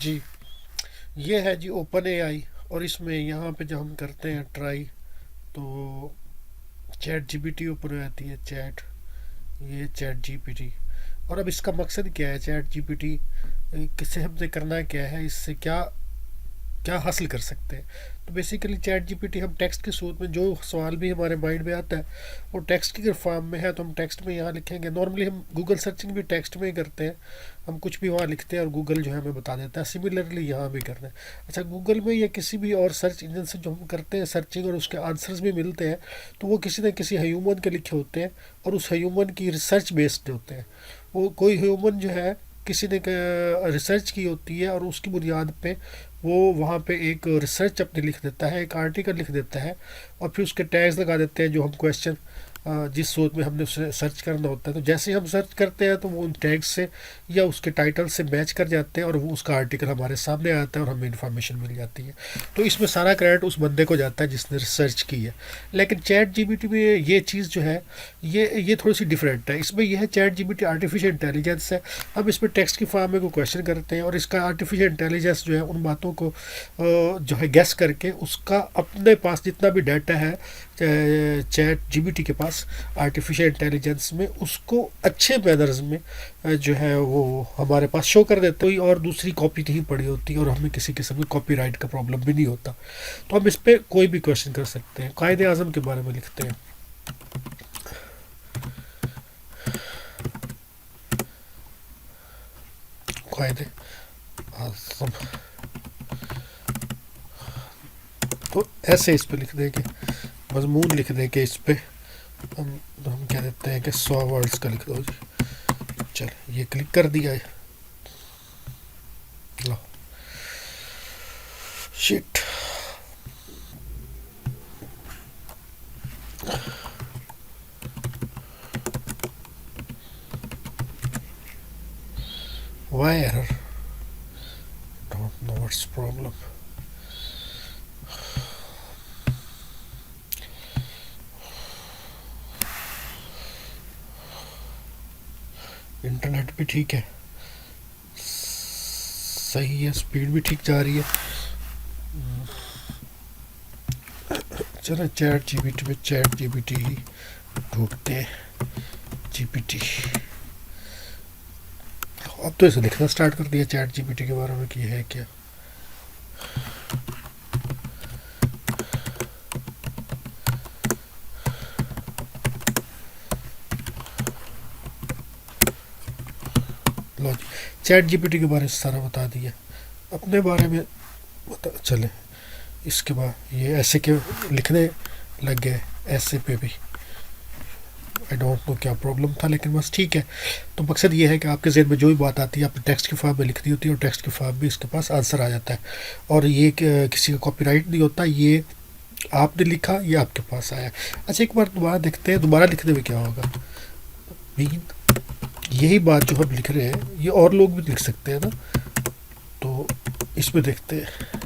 जी, ये है जी open AI. और इसमें यहाँ पे जब हम करते हैं ट्राई, तो चैट जीपीटी ऊपर आती है चैट, ये चैट जीपीटी। और अब इसका मकसद क्या है, चैट जीपीटी किससे हमसे करना क्या है, इससे क्या क्या हासिल कर सकते हैं। तो बेसिकली चैट जीपीटी हम टेक्स्ट के सूरत में जो सवाल भी हमारे माइंड में आता है वो टेक्स्ट की फॉर्म में है, तो हम टेक्स्ट में यहाँ लिखेंगे। नॉर्मली हम गूगल सर्चिंग भी टेक्स्ट में ही करते हैं, हम कुछ भी वहाँ लिखते हैं और गूगल जो है हमें बता देता है। सिमिलरली यहाँ भी करना है। अच्छा, गूगल में या किसी भी और सर्च इंजन से जो हम करते हैं सर्चिंग और उसके आंसर्स भी मिलते हैं, तो वो किसी न किसी ह्यूमन के लिखे होते हैं और उस ह्यूमन की रिसर्च बेस्ड होते हैं। वो कोई ह्यूमन जो है किसी ने रिसर्च की होती है और उसकी बुनियाद पे वो वहाँ पे एक रिसर्च अपनी लिख देता है, एक आर्टिकल लिख देता है और फिर उसके टैग्स लगा देते हैं जो हम क्वेश्चन जिस सोच में हमने उसे सर्च करना होता है। तो जैसे ही हम सर्च करते हैं तो वो उन टैग्स से या उसके टाइटल से मैच कर जाते हैं और वो उसका आर्टिकल हमारे सामने आता है और हमें इन्फॉर्मेशन मिल जाती है। तो इसमें सारा क्रेडिट उस बंदे को जाता है जिसने रिसर्च की है। लेकिन चैट जीपीटी में ये चीज़ जो है ये थोड़ी सी डिफरेंट है। इसमें यह है चैट जीपीटी आर्टिफिशियल इंटेलिजेंस है। हम इसमें टेक्स्ट की फॉर्म में कोई क्वेश्चन करते हैं और इसका आर्टिफिशियल इंटेलिजेंस जो है उन बातों को जो है गेस करके उसका अपने पास जितना भी डाटा है चैट जीपीटी के पास आर्टिफिशियल इंटेलिजेंस में, उसको अच्छे मैनर्स में जो है वो हमारे पास शो कर देते। कोई और दूसरी कॉपी नहीं पड़ी होती और हमें किसी किस्म की कॉपीराइट का प्रॉब्लम भी नहीं होता। तो हम इस पर कोई भी क्वेश्चन कर सकते हैं। कायदे आज़म के बारे में लिखते हैं। कायदे आज़म, तो ऐसे इस पे लिख देंगे, मजमून लिख देंगे इस पे। हम कह देते हैं कि 100 वर्ड्स का लिख दो जी। चल, ये क्लिक कर दिया है। लो shit, why error, don't know what's problem। Internet भी ठीक है, सही है, स्पीड भी ठीक जा रही है। चलो चैट जीपीटी में चैट जीपीटी ही ढूंढते हैं। जीपीटी, अब तो इसे लिखना स्टार्ट कर दिया चैट जीपीटी के बारे में कि है क्या। लो जी, चैट जीपीटी के बारे में सारा बता दिया। अपने बारे में बता चले। इसके बाद ये ऐसे के लिखने लग गए, ऐसे पे भी आई डोंट नो क्या प्रॉब्लम था, लेकिन बस ठीक है। तो मकसद ये है कि आपके जहन में जो भी बात आती है आपने टेक्स्ट की फॉर्म में लिख दी होती है और टेक्स्ट की फॉर्म में इसके पास आंसर आ जाता है। और ये किसी का कॉपीराइट नहीं होता, ये आपने लिखा, ये आपके पास आया। अच्छा, एक बार दोबारा देखते हैं, दोबारा लिखने में क्या होगा। मीन यही बात जो हम लिख रहे हैं ये और लोग भी लिख सकते हैं ना, तो इसमें देखते हैं।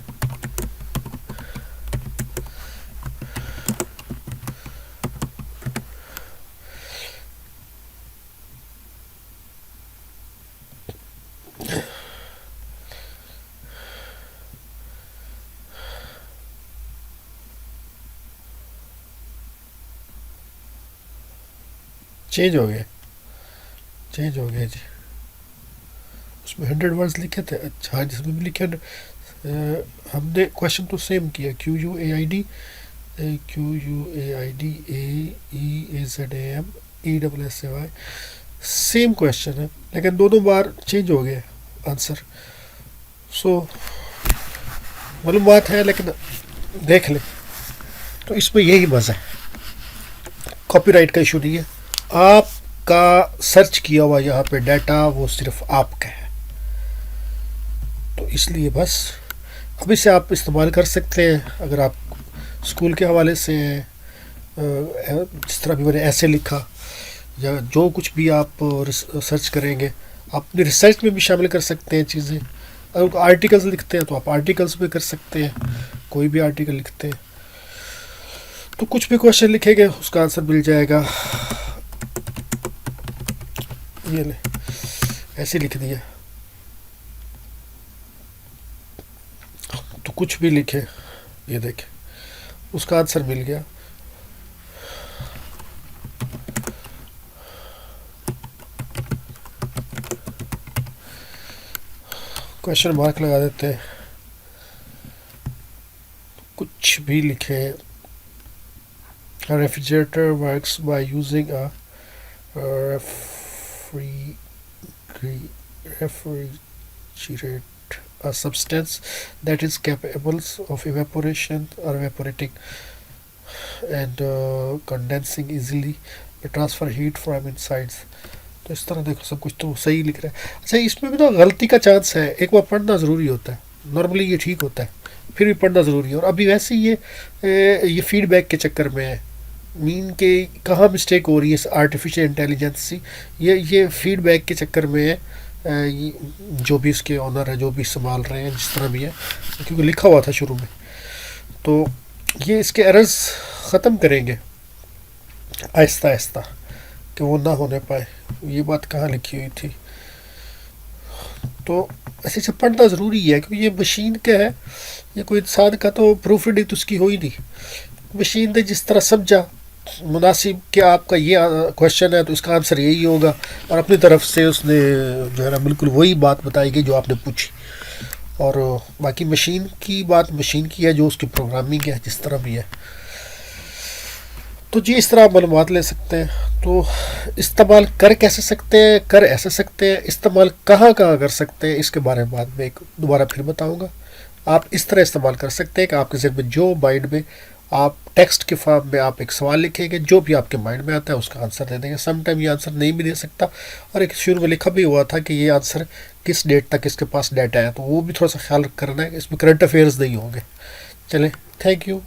चेंज हो गया, चेंज हो गया जी। उसमें 100 वर्ड्स लिखे थे। अच्छा, जिसमें भी लिखे हमने क्वेश्चन तो सेम किया, QUAID, QUAID, AEEZAM, ESSAY, same question है लेकिन दोनों बार चेंज हो गया आंसर। सो मालूम बात है, लेकिन देख ले। तो इसमें यही मज़ा है, कॉपीराइट का इशू नहीं है। आपका सर्च किया हुआ यहाँ पे डाटा वो सिर्फ आपका है, तो इसलिए बस अब इसे आप इस्तेमाल कर सकते हैं। अगर आप स्कूल के हवाले से हैं, जिस तरह भी मैंने ऐसे लिखा या जो कुछ भी आप सर्च करेंगे आप अपनी रिसर्च में भी शामिल कर सकते हैं चीज़ें। अगर आर्टिकल्स लिखते हैं तो आप आर्टिकल्स भी कर सकते हैं, कोई भी आर्टिकल लिखते हैं तो कुछ भी क्वेश्चन लिखेंगे उसका आंसर मिल जाएगा। ये ले, ऐसे लिख दिया। कुछ भी लिखे, ये देखें उसका आंसर मिल गया। क्वेश्चन मार्क लगा देते हैं, कुछ भी लिखे। Refrigerator works by using a refrigerate a substance that is capable of evaporation or evaporating and condensing easily to transfer heat from insides। तो इस तरह देखो सब कुछ तो सही लिख रहा है। अच्छा इसमें भी तो गलती का चांस है, एक बार पढ़ना ज़रूरी होता है, नॉर्मली ये ठीक होता है, फिर भी पढ़ना ज़रूरी है। और अभी वैसे ही ये फीडबैक के चक्कर में है, मीन के कहाँ मिस्टेक हो रही है आर्टिफिशियल इंटेलिजेंस से, ये फीडबैक के चक्कर में है। जो भी इसके ऑनर है, जो भी संभाल रहे हैं, जिस तरह भी है, क्योंकि लिखा हुआ था शुरू में, तो ये इसके एरर्स ख़त्म करेंगे आहिस्ता आहिस्ता कि वो ना होने पाए। ये बात कहाँ लिखी हुई थी? तो ऐसे से पढ़ना ज़रूरी है, क्योंकि ये मशीन का है, ये कोई इंसान का तो प्रूफ रीडिंग तो उसकी हो ही नहीं। मशीन ने जिस तरह समझा मुनासिब कि आपका ये क्वेश्चन है तो इसका आंसर यही होगा, और अपनी तरफ से उसने जो है ना बिल्कुल वही बात बताई गई जो आपने पूछी। और बाकी मशीन की बात मशीन की है, जो उसकी प्रोग्रामिंग है जिस तरह भी है। तो जी इस तरह आप मालूमात ले सकते हैं। तो इस्तेमाल कर कैसे सकते हैं, कर ऐसे सकते हैं, इस्तेमाल कहाँ कहाँ कर सकते हैं, इसके बारे में बाद में एक दोबारा फिर बताऊँगा। आप इस तरह इस्तेमाल कर सकते हैं कि आपके ज़हन में जो माइंड में, आप टेक्स्ट के फॉर्म में आप एक सवाल लिखेंगे, जो भी आपके माइंड में आता है उसका आंसर दे देंगे। सम टाइम ये आंसर नहीं भी दे सकता, और एक शुरू में लिखा भी हुआ था कि ये आंसर किस डेट तक इसके पास डाटा है, तो वो भी थोड़ा सा ख्याल करना है, इसमें करंट अफेयर्स नहीं होंगे। चलें, थैंक यू।